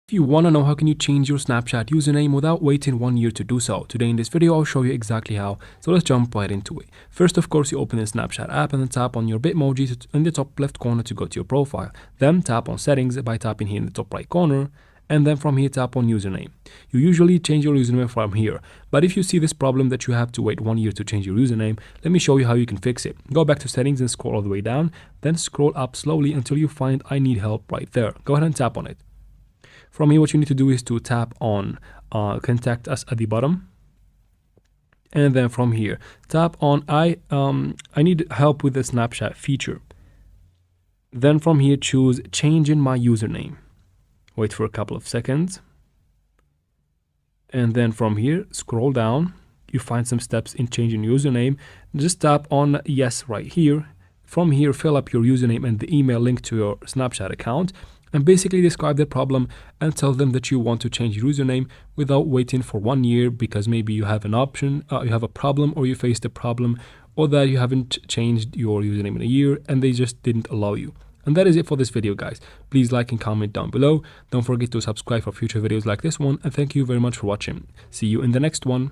If you want to know how can you change your Snapchat username without waiting 1 year to do so, today in this video I'll show you exactly how, so let's jump right into it. First, of course, you open the Snapchat app and then tap on your Bitmoji in the top left corner to go to your profile. Then tap on settings by tapping here in the top right corner, and then from here tap on username. You usually change your username from here, but if you see this problem that you have to wait 1 year to change your username, let me show you how you can fix it. Go back to settings and scroll all the way down, then scroll up slowly until you find I need help right there. Go ahead and tap on it. From here, what you need to do is to tap on contact us at the bottom. And then from here, tap on I need help with the Snapchat feature. Then from here, choose changing my username. Wait for a couple of seconds. And then from here, scroll down. You find some steps in changing username. Just tap on yes right here. From here, fill up your username and the email linked to your Snapchat account, and basically describe the problem and tell them that you want to change your username without waiting for 1 year because maybe you have an option, you have a problem, or you faced a problem, or that you haven't changed your username in a year and they just didn't allow you. And that is it for this video, guys. Please like and comment down below. Don't forget to subscribe for future videos like this one, and thank you very much for watching. See you in the next one.